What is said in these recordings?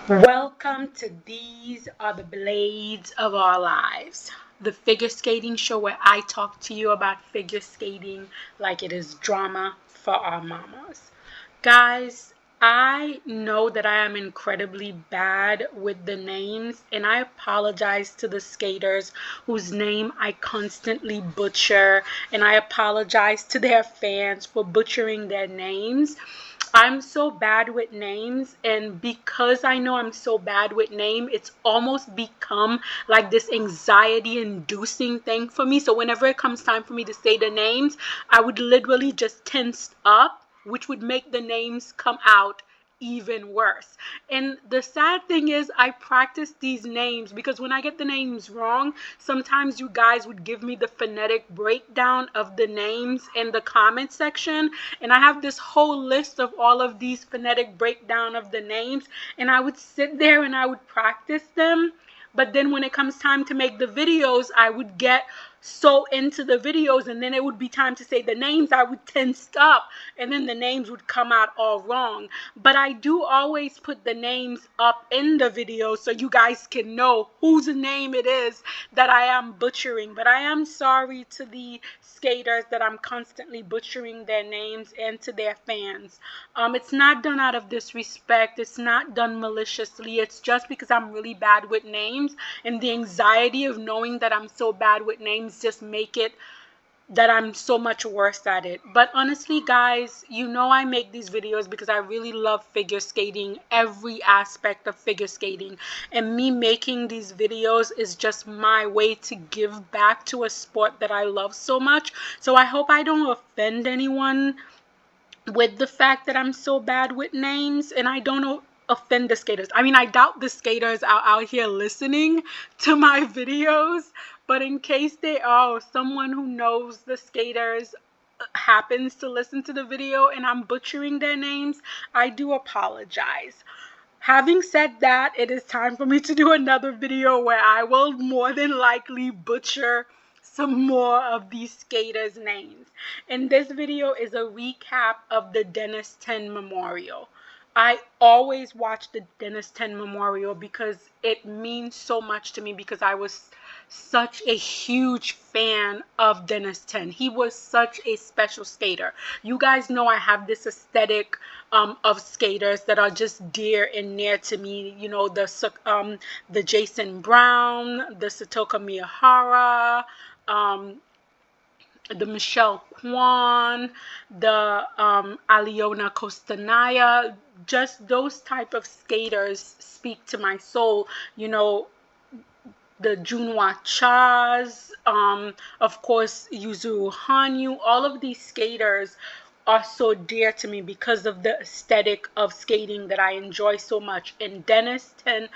Welcome to These Are the Blades of Our Lives, the figure skating show where I talk to you about figure skating like it is drama for our mamas. Guys, I know that I am incredibly bad with the names, and I apologize to the skaters whose name I constantly butcher, and I apologize to their fans for butchering their names. I'm so bad with names, and because I know I'm so bad with name, it's almost become like this anxiety inducing thing for me. So whenever it comes time for me to say the names, I would literally just tense up, which would make the names come out even worse. And the sad thing is, I practice these names because when I get the names wrong, sometimes you guys would give me the phonetic breakdown of the names in the comment section, and I have this whole list of all of these phonetic breakdown of the names, and I would sit there and I would practice them. But then when it comes time to make the videos, I would get so into the videos, and then it would be time to say the names, I would tense up, and then the names would come out all wrong. But I do always put the names up in the video so you guys can know whose name it is that I am butchering. But I am sorry to the skaters that I'm constantly butchering their names, and to their fans. It's not done out of disrespect. It's not done maliciously. It's just because I'm really bad with names, and the anxiety of knowing that I'm so bad with names just make it that I'm so much worse at it. But honestly, guys, you know I make these videos because I really love figure skating, every aspect of figure skating. And me making these videos is just my way to give back to a sport that I love so much. So I hope I don't offend anyone with the fact that I'm so bad with names, and I don't offend the skaters. I mean, I doubt the skaters are out here listening to my videos, but in case they are, or someone who knows the skaters happens to listen to the video and I'm butchering their names, I do apologize. Having said that, it is time for me to do another video where I will more than likely butcher some more of these skaters' names. And this video is a recap of the Dennis 10 Memorial. I always watch the Dennis 10 Memorial because it means so much to me, because I was such a huge fan of Dennis 10. He was such a special skater. You guys know I have this aesthetic of skaters that are just dear and near to me. You know, the Jason Brown, the Satoka Miyahara, the Michelle Kwan, the Aljona Kostanaya. Just those type of skaters speak to my soul. You know, the Junhwa Chas, of course, Yuzuru Hanyu. All of these skaters are so dear to me because of the aesthetic of skating that I enjoy so much. And Dennis 10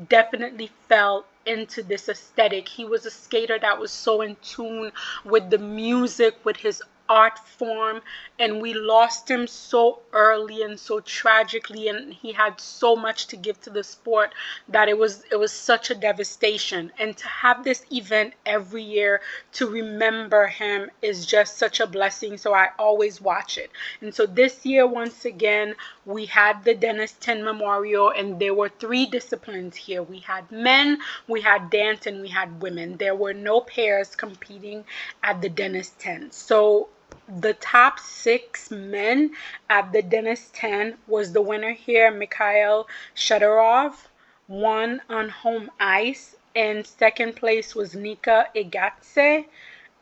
definitely fell into this aesthetic. He was a skater that was so in tune with the music, with his art form, and we lost him so early and so tragically, and he had so much to give to the sport that it was such a devastation. And to have this event every year to remember him is just such a blessing, so I always watch it. And so this year, once again, we had the Dennis 10 Memorial, and there were 3 disciplines here. We had men, we had dance, and we had women. There were no pairs competing at the Dennis 10. So the top 6 men at the Dennis 10 was the winner here, Mikhail Shadorov, won on home ice, and second place was Nika Igatse,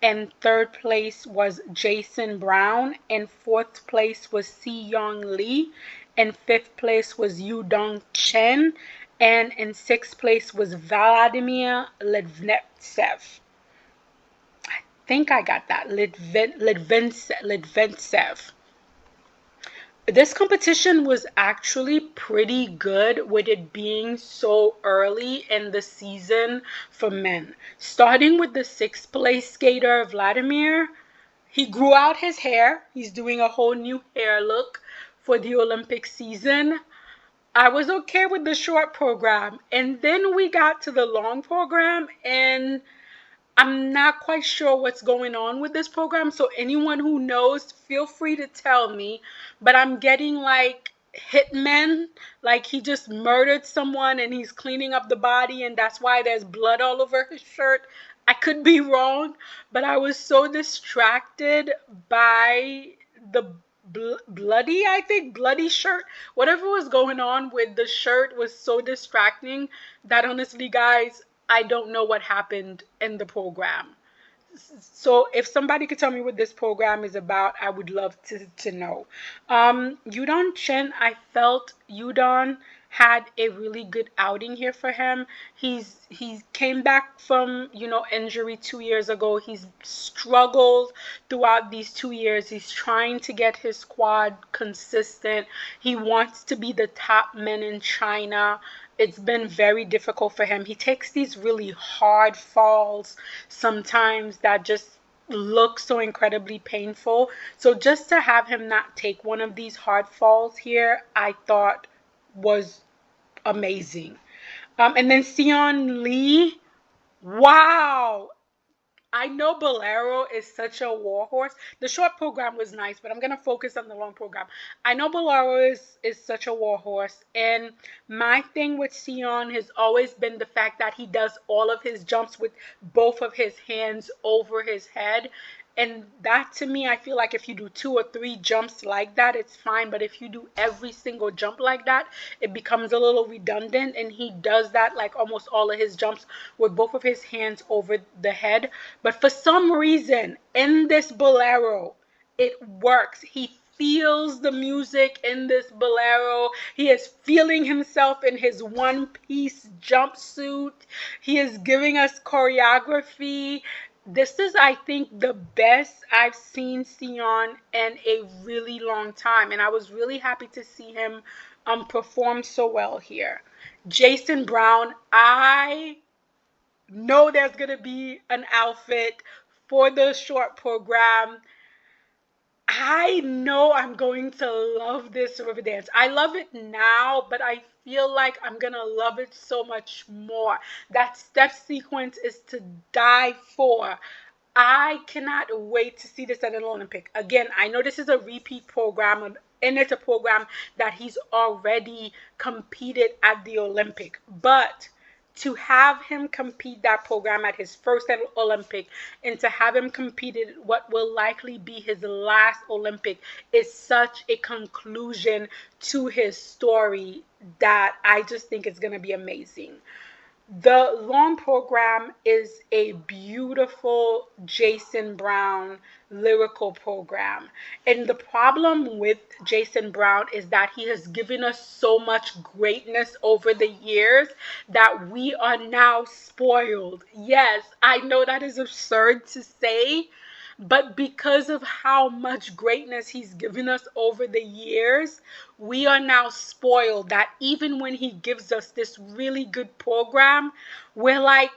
and third place was Jason Brown, and fourth place was Si Yong Lee, and fifth place was Yu Dong Chen, and in sixth place was Vladimir Litvintsev. Think I got that. Litvintsev. This competition was actually pretty good, with it being so early in the season for men. Starting with the 6th place skater, Vladimir, he grew out his hair. He's doing a whole new hair look for the Olympic season. I was okay with the short program, and then we got to the long program, and I'm not quite sure what's going on with this program, so anyone who knows, feel free to tell me. But I'm getting like hitman, like he just murdered someone and he's cleaning up the body and that's why there's blood all over his shirt. I could be wrong, but I was so distracted by the bloody shirt. Whatever was going on with the shirt was so distracting that honestly, guys, I don't know what happened in the program. So if somebody could tell me what this program is about, I would love to know. Yudon Chen, I felt Yudon had a really good outing here for him. He came back from, injury 2 years ago. He's struggled throughout these 2 years. He's trying to get his squad consistent. He wants to be the top man in China. It's been very difficult for him. He takes these really hard falls sometimes that just look so incredibly painful. So just to have him not take one of these hard falls here, I thought was amazing. And then Sion Lee, wow. I know Bolero is such a warhorse. The short program was nice, but I'm going to focus on the long program. I know Bolero is such a warhorse, and my thing with Sion has always been the fact that he does all of his jumps with both of his hands over his head. And that, to me, I feel like if you do 2 or 3 jumps like that, it's fine. But if you do every single jump like that, it becomes a little redundant. And he does that like almost all of his jumps with both of his hands over the head. But for some reason, in this Bolero, it works. He feels the music in this Bolero. He is feeling himself in his one-piece jumpsuit. He is giving us choreography. This is, I think, the best I've seen Sion in a really long time. And I was really happy to see him perform so well here. Jason Brown, I know there's going to be an outfit for the short program. I know I'm going to love this river dance. I love it now, but I feel like I'm going to love it so much more. That step sequence is to die for. I cannot wait to see this at an Olympic. Again, I know this is a repeat program, and it's a program that he's already competed at the Olympic. But to have him compete that program at his first Olympic and to have him compete at what will likely be his last Olympic is such a conclusion to his story that I just think it's going to be amazing. The long program is a beautiful Jason Brown lyrical program. And the problem with Jason Brown is that he has given us so much greatness over the years that we are now spoiled. Yes, I know that is absurd to say, but because of how much greatness he's given us over the years, we are now spoiled that even when he gives us this really good program, we're like,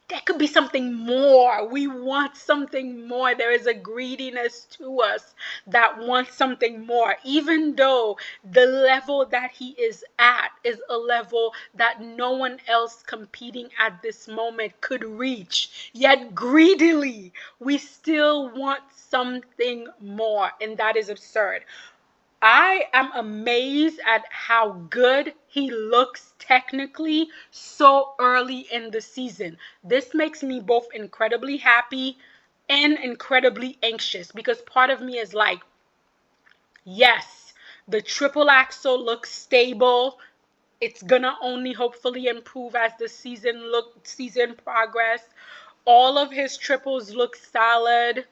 there could be something more. We want something more. There is a greediness to us that wants something more, even though the level that he is at is a level that no one else competing at this moment could reach. Yet greedily, we still want something more, and that is absurd. I am amazed at how good he looks technically so early in the season. This makes me both incredibly happy and incredibly anxious because part of me is like, yes, the triple axel looks stable. It's gonna only hopefully improve as the season progress. All of his triples look solid.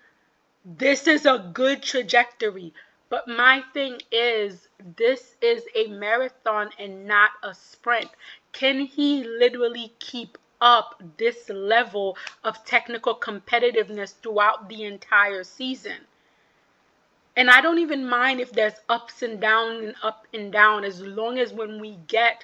This is a good trajectory. But my thing is, this is a marathon and not a sprint. Can he literally keep up this level of technical competitiveness throughout the entire season? And I don't even mind if there's ups and down and up and down, as long as when we get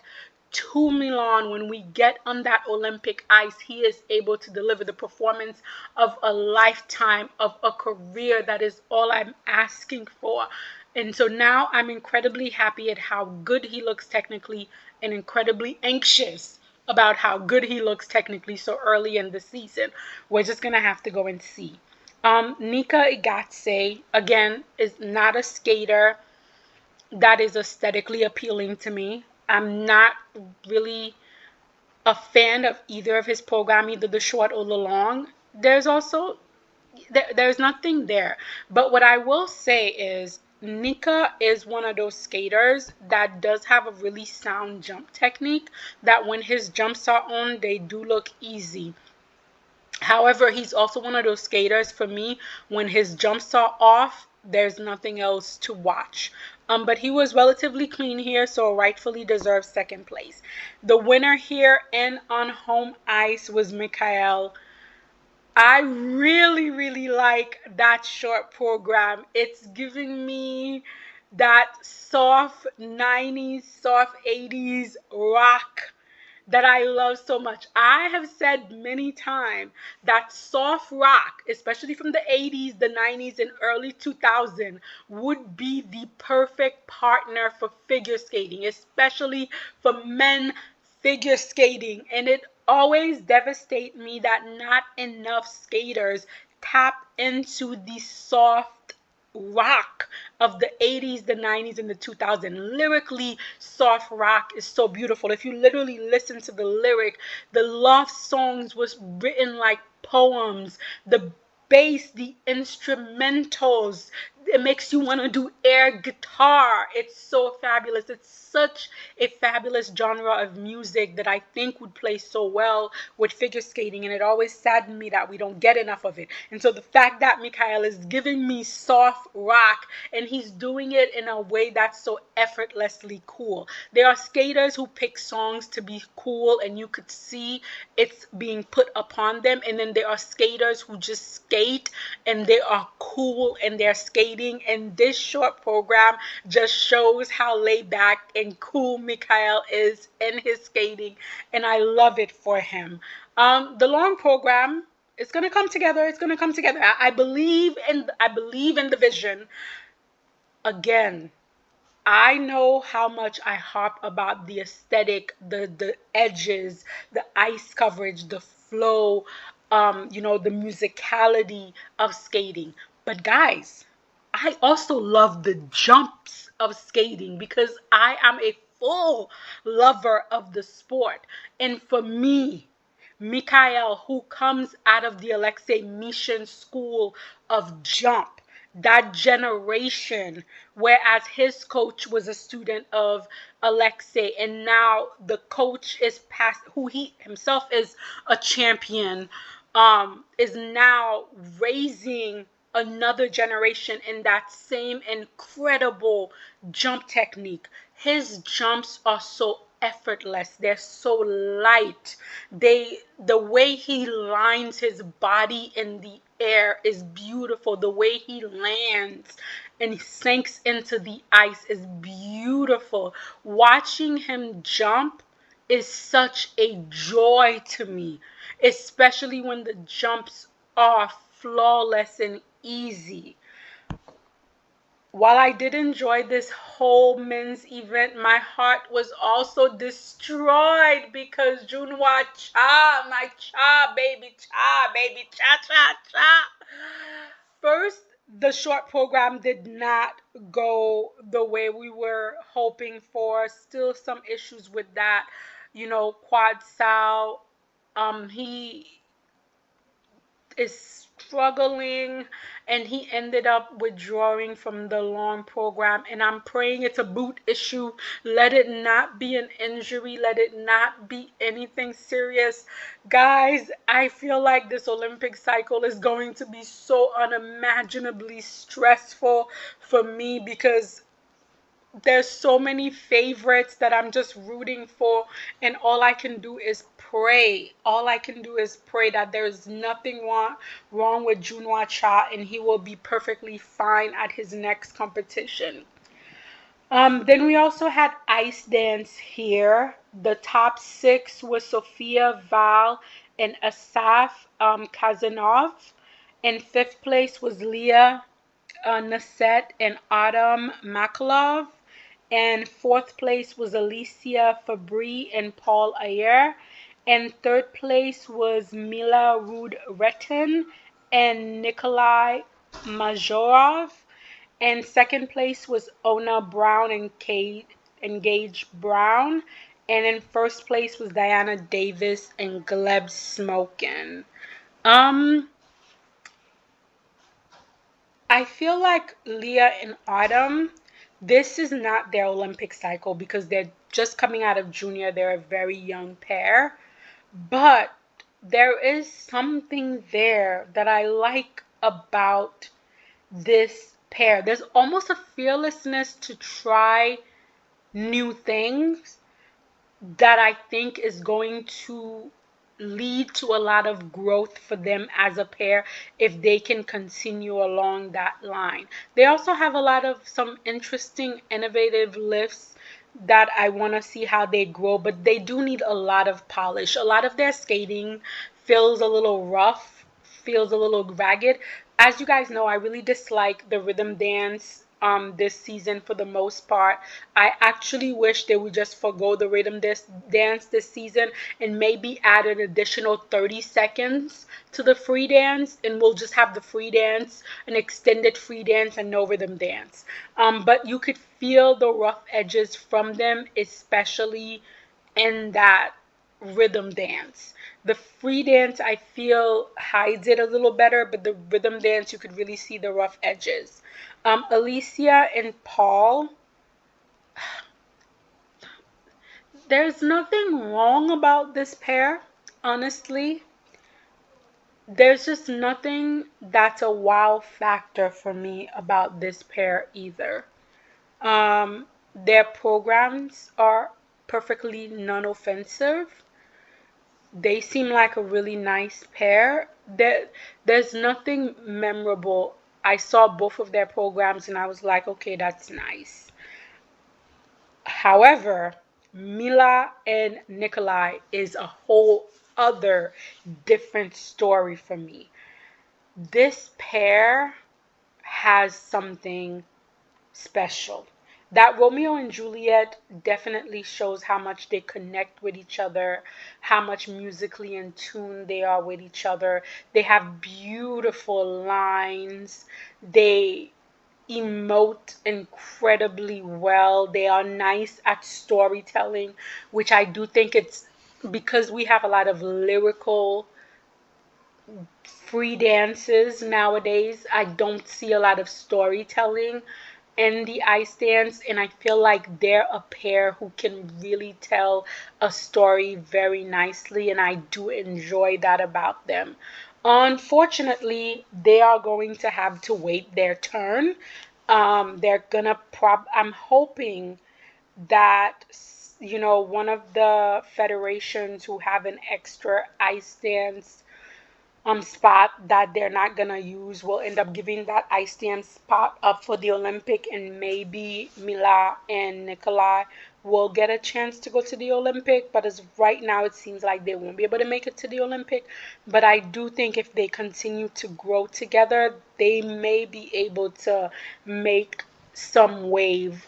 to Milan, when we get on that Olympic ice, he is able to deliver the performance of a lifetime, of a career. That is all I'm asking for. And so now I'm incredibly happy at how good he looks technically and incredibly anxious about how good he looks technically so early in the season. We're just going to have to go and see. Nika Igatse, again, is not a skater. that is aesthetically appealing to me. I'm not really a fan of either of his program, either the short or the long. There's also there's nothing there. But what I will say is Nika is one of those skaters that does have a really sound jump technique, that when his jumps are on, they do look easy. However, he's also one of those skaters for me, when his jumps are off, there's nothing else to watch. But he was relatively clean here, so rightfully deserves second place. The winner here and on home ice was Mikhail. I really, really like that short program. It's giving me that soft 90s, soft 80s rock that I love so much. I have said many times that soft rock, especially from the 80s, the 90s, and early 2000s, would be the perfect partner for figure skating, especially for men figure skating. And it always devastates me that not enough skaters tap into the soft rock of the 80s, the 90s, and the 2000s. Lyrically, soft rock is so beautiful. If you literally listen to the lyric, the love songs was written like poems. The bass, the instrumentals, it makes you want to do air guitar. It's so fabulous. It's such a fabulous genre of music that I think would play so well with figure skating, and it always saddened me that we don't get enough of it. And so the fact that Mikhail is giving me soft rock, and he's doing it in a way that's so effortlessly cool. There are skaters who pick songs to be cool, and you could see it's being put upon them, and then there are skaters who just skate and they are cool and they're skating, and this short program just shows how laid back and cool Mikhail is in his skating, and I love it for him. The long program, it's gonna come together. It's gonna come together. I believe in the vision. Again, I know how much I harp about the aesthetic, the edges, the ice coverage, the flow, the musicality of skating. But guys, I also love the jumps of skating, because I am a full lover of the sport. And for me, Mikhail, who comes out of the Alexei Mishin school of jump, that generation, whereas his coach was a student of Alexei, and now the coach is past, who he himself is a champion, is now raising another generation in that same incredible jump technique. His jumps are so effortless. They're so light. The way he lines his body in the air is beautiful. The way he lands and he sinks into the ice is beautiful. Watching him jump is such a joy to me, especially when the jumps are flawless and easy. While I did enjoy this whole men's event, my heart was also destroyed because Junhwa Cha, my Cha, baby, Cha, Cha, Cha. First, the short program did not go the way we were hoping for. Still some issues with that. Quad Sal, he is struggling, and he ended up withdrawing from the long program, and I'm praying it's a boot issue. Let it not be an injury. Let it not be anything serious. Guys, I feel like this Olympic cycle is going to be so unimaginably stressful for me, because there's so many favorites that I'm just rooting for, and all I can do is pray. All I can do is pray that there's nothing wrong with Junhwa Cha, and he will be perfectly fine at his next competition. Then we also had ice dance here. The top six was Sofia Val and Asaf Kazanov. In fifth place was Leah Nasset and Adam Makalov. And fourth place was Alicia Fabry and Paul Ayer. And third place was Mila Rud-Retten and Nikolai Majorov. And second place was Ona Brown and Kate and Gage Brown. And in first place was Diana Davis and Gleb Smokin. I feel like Leah and Autumn, this is not their Olympic cycle because they're just coming out of junior. They're a very young pair. But there is something there that I like about this pair. There's almost a fearlessness to try new things that I think is going to lead to a lot of growth for them as a pair if they can continue along that line. They also have a lot of some interesting, innovative lifts that I want to see how they grow, but they do need a lot of polish. A lot of their skating feels a little rough, feels a little ragged. As you guys know, I really dislike the rhythm dance this season for the most part. I actually wish they would just forgo the dance this season and maybe add an additional 30 seconds to the free dance, and we'll just have the free dance, an extended free dance, and no rhythm dance. But you could feel the rough edges from them, especially in that rhythm dance. The free dance, I feel, hides it a little better, but the rhythm dance, you could really see the rough edges. Alicia and Paul, there's nothing wrong about this pair, honestly. There's just nothing that's a wow factor for me about this pair either. Their programs are perfectly non-offensive. They seem like a really nice pair. There's nothing memorable. I saw both of their programs and I was like, okay, that's nice. However, Mila and Nikolai is a whole other different story for me. This pair has something special. That Romeo and Juliet definitely shows how much they connect with each other, how much musically in tune they are with each other. They have beautiful lines. They emote incredibly well. They are nice at storytelling, which I do think it's because we have a lot of lyrical free dances nowadays. I don't see a lot of storytelling in the ice dance, and I feel like they're a pair who can really tell a story very nicely, and I do enjoy that about them. Unfortunately, they are going to have to wait their turn. They're gonna I'm hoping that one of the federations who have an extra ice dance spot that they're not gonna use will end up giving that ice dance spot up for the Olympic, and maybe Mila and Nikolai will get a chance to go to the Olympic. But as of right now, it seems like they won't be able to make it to the Olympic. But I do think if they continue to grow together, they may be able to make some wave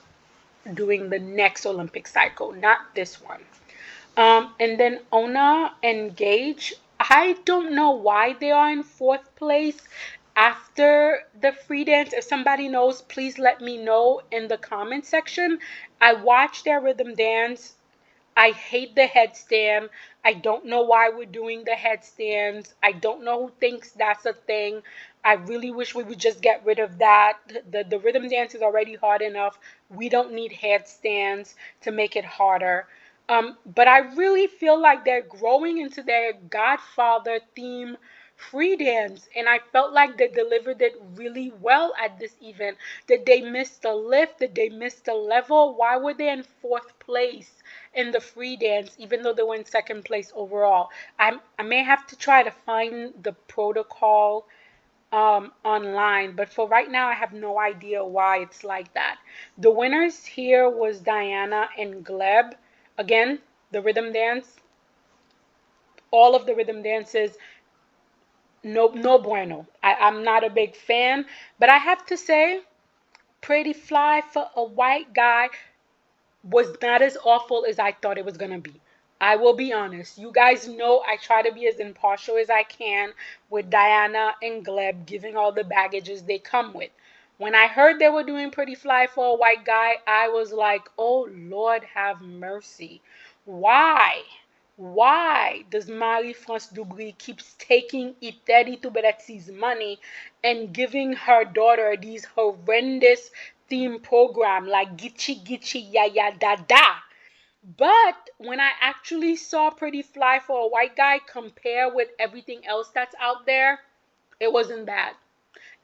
during the next Olympic cycle, not this one. And then Ona and Gage, I don't know why they are in fourth place after the free dance. If somebody knows, please let me know in the comment section. I watched their rhythm dance. I hate the headstand. I don't know why we're doing the headstands. I don't know who thinks that's a thing. I really wish we would just get rid of that. The rhythm dance is already hard enough. We don't need headstands to make it harder. But I really feel like they're growing into their Godfather theme free dance, and I felt like they delivered it really well at this event. Did they miss the lift? Did they miss the level? Why were they in fourth place in the free dance, even though they were in second place overall? I may have to try to find the protocol online, but for right now, I have no idea why it's like that. The winners here was Diana and Gleb. Again, the rhythm dance, all of the rhythm dances, no bueno. I'm not a big fan, but I have to say, Pretty Fly for a white guy was not as awful as I thought it was going to be. I will be honest. You guys know I try to be as impartial as I can with Diana and Gleb, giving all the baggages they come with. When I heard they were doing Pretty Fly for a white guy, I was like, oh Lord, have mercy. Why? Why does Marie-France Dubry keeps taking Iteri Tuberetsi's money and giving her daughter these horrendous theme program like Gichi Gichi Ya Ya Da Da? But when I actually saw Pretty Fly for a white guy compare with everything else that's out there, it wasn't bad.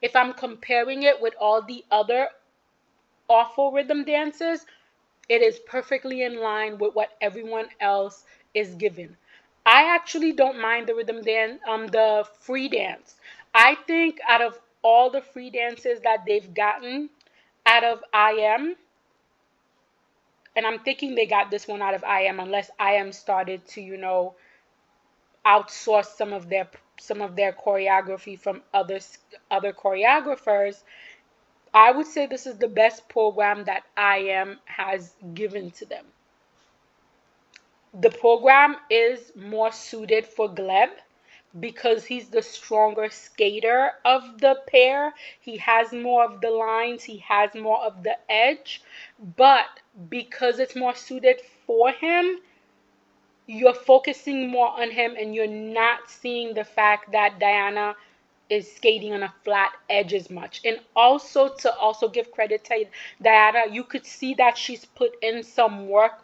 If I'm comparing it with all the other awful rhythm dances, it is perfectly in line with what everyone else is given. I actually don't mind the rhythm dance, the free dance. I think out of all the free dances that they've gotten out of IM, and I'm thinking they got this one out of IM unless IM started to, outsource some of their choreography from other choreographers. I would say this is the best program that IM has given to them. The program is more suited for Gleb because he's the stronger skater of the pair. He has more of the lines, he has more of the edge, but because it's more suited for him, you're focusing more on him and you're not seeing the fact that Diana is skating on a flat edge as much. And also to also give credit to Diana, you could see that she's put in some work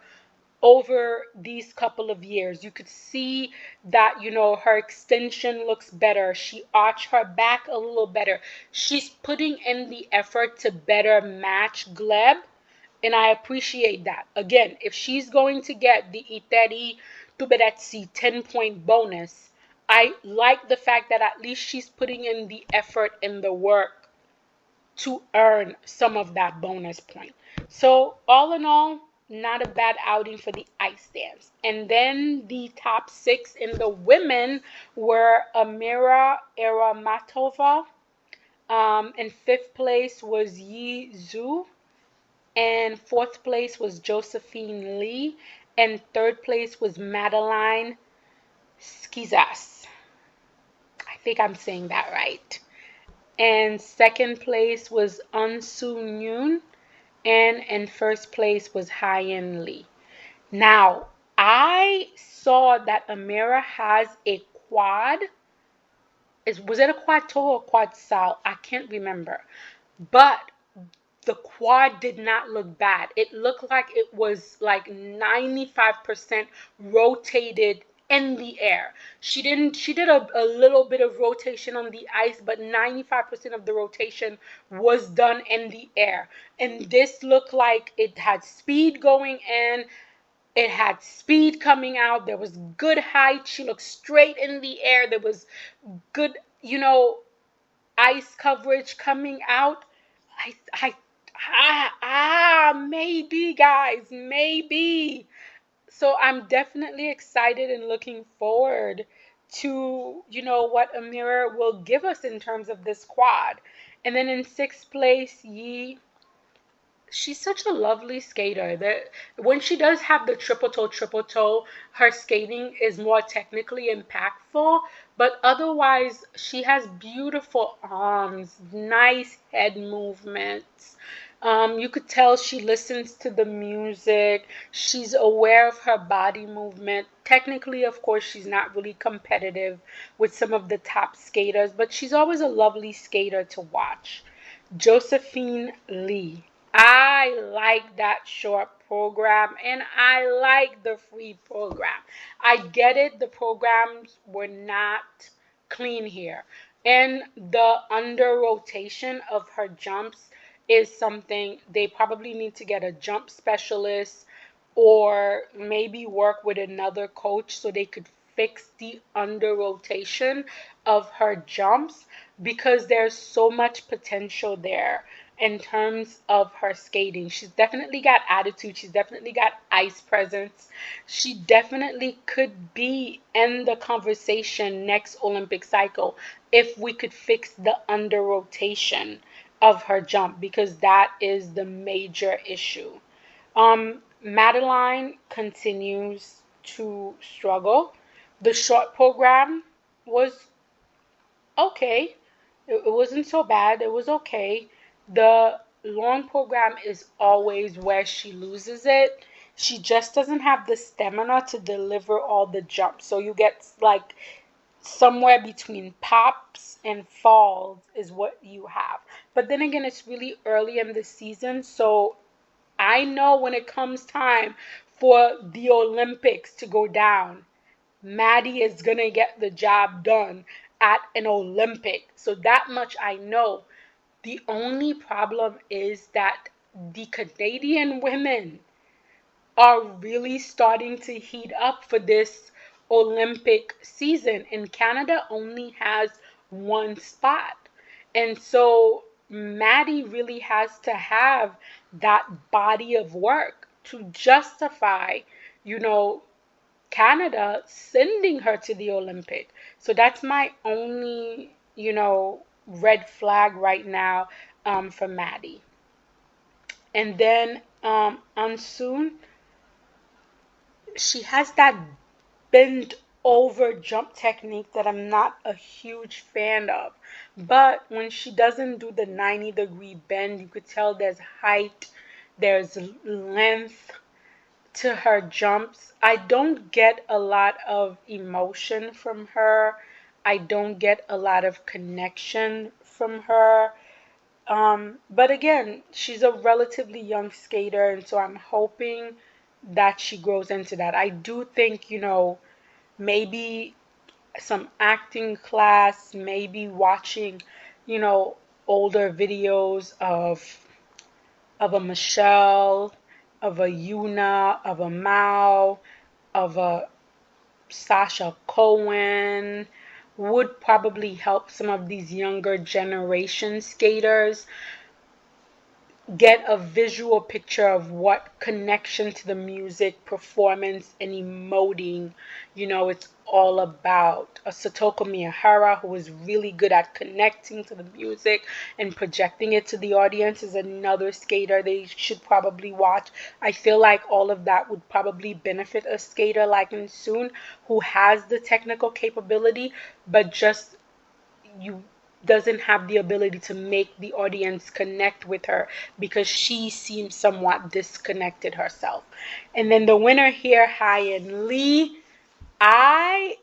over these couple of years. You could see that, her extension looks better. She arched her back a little better. She's putting in the effort to better match Gleb, and I appreciate that. Again, if she's going to get the Iteri Tuberetsi 10-point bonus, I like the fact that at least she's putting in the effort and the work to earn some of that bonus point. So all in all, not a bad outing for the ice dance. And then the top 6 in the women were Amira Eramatova. In 5th place was Yuzuru. And 4th place was Josephine Lee. And 3rd place was Madeline Skizas. I think I'm saying that right. And 2nd place was Unsu Nyun. And in 1st place was Hyen Lee. Now, I saw that Amira has a quad. Was it a quad toe or quad sal? I can't remember. But the quad did not look bad. It looked like it was like 95% rotated in the air. She did a little bit of rotation on the ice, but 95% of the rotation was done in the air. And this looked like it had speed going in. It had speed coming out. There was good height. She looked straight in the air. There was good, ice coverage coming out. Maybe, guys, maybe. So I'm definitely excited and looking forward to, what Amira will give us in terms of this quad. And then in 6th place, she's such a lovely skater that when she does have the triple toe, her skating is more technically impactful, but otherwise she has beautiful arms, nice head movements. You could tell she listens to the music. She's aware of her body movement. Technically, of course, she's not really competitive with some of the top skaters, but she's always a lovely skater to watch. Josephine Lee. I like that short program and I like the free program. I get it, the programs were not clean here. And the under rotation of her jumps is something they probably need to get a jump specialist or maybe work with another coach so they could fix the under rotation of her jumps because there's so much potential there in terms of her skating. She's definitely got attitude. She's definitely got ice presence. She definitely could be in the conversation next Olympic cycle if we could fix the under rotation of her jump because that is the major issue. Madeline continues to struggle. The short program was okay. It wasn't so bad. It was okay. The long program is always where she loses it. She just doesn't have the stamina to deliver all the jumps. So you get like somewhere between pops and falls is what you have. But then again, it's really early in the season, so I know when it comes time for the Olympics to go down, Maddie is going to get the job done at an Olympic. So that much I know. The only problem is that the Canadian women are really starting to heat up for this Olympic season, and Canada only has one spot. And so Maddie really has to have that body of work to justify, you know, Canada sending her to the Olympic. So that's my only, red flag right now for Maddie. And then Ansun, she has that bend over jump technique that I'm not a huge fan of. But when she doesn't do the 90-degree bend, you could tell there's height, there's length to her jumps. I don't get a lot of emotion from her. I don't get a lot of connection from her. But again, she's a relatively young skater, and so I'm hoping that she grows into that. I do think, maybe some acting class, maybe watching, you know, older videos of a Michelle, of a Yuna, of a Mao, of a Sasha Cohen would probably help some of these younger generation skaters get a visual picture of what connection to the music, performance, and emoting, it's all about. A Satoko Miyahara, who is really good at connecting to the music and projecting it to the audience, is another skater they should probably watch. I feel like all of that would probably benefit a skater like Insoon, who has the technical capability, but just you doesn't have the ability to make the audience connect with her because she seems somewhat disconnected herself. And then the winner here, Hyen Lee, I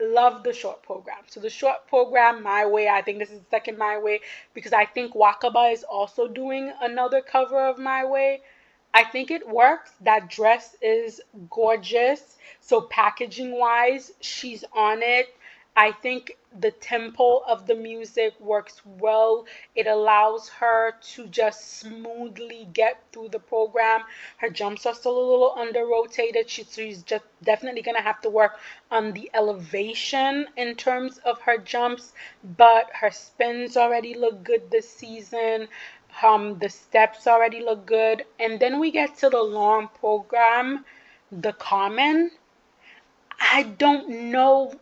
love the short program. So the short program, My Way, I think this is the second My Way because I think Wakaba is also doing another cover of My Way. I think it works. That dress is gorgeous. So packaging wise, she's on it. I think the tempo of the music works well. It allows her to just smoothly get through the program. Her jumps are still a little under rotated. She's just definitely going to have to work on the elevation in terms of her jumps, but her spins already look good this season. The steps already look good. And then we get to the long program, the common. I don't know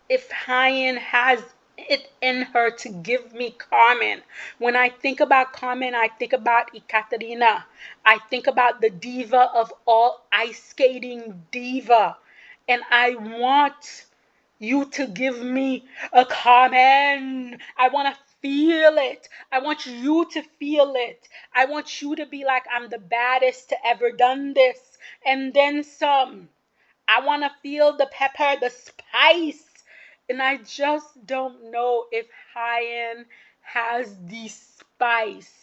if Hyen has it in her to give me Carmen. When I think about Carmen, I think about Ekaterina. I think about the diva of all ice skating diva. And I want you to give me a Carmen. I want to feel it. I want you to feel it. I want you to be like, I'm the baddest to ever done this. And then some. I want to feel the pepper, the spice. And I just don't know if Hyen has the spice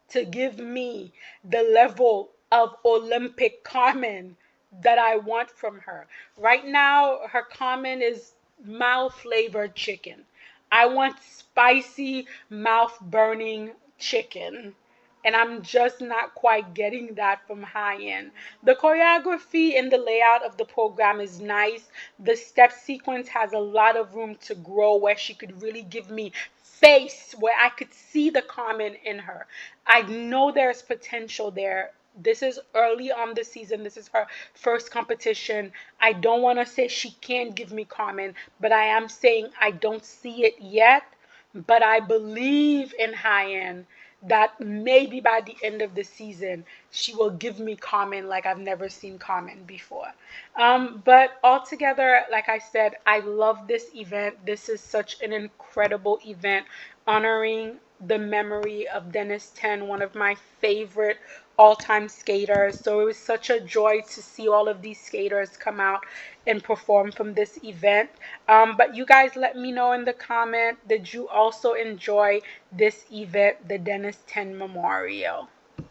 to give me the level of Olympic Carmen that I want from her. Right now, her Carmen is mouth flavored chicken. I want spicy, mouth burning chicken. And I'm just not quite getting that from Hyen. The choreography and the layout of the program is nice. The step sequence has a lot of room to grow where she could really give me face, where I could see the Carmen in her. I know there's potential there. This is early on the season. This is her first competition. I don't want to say she can't give me Carmen, but I am saying I don't see it yet. But I believe in Hyen that maybe by the end of the season, she will give me Carmen like I've never seen Carmen before. But altogether, like I said, I love this event. This is such an incredible event honoring the memory of Denis 10, one of my favorite all-time skaters. So it was such a joy to see all of these skaters come out and perform from this event. But you guys let me know in the comment, did you also enjoy this event, the Denis 10 Memorial?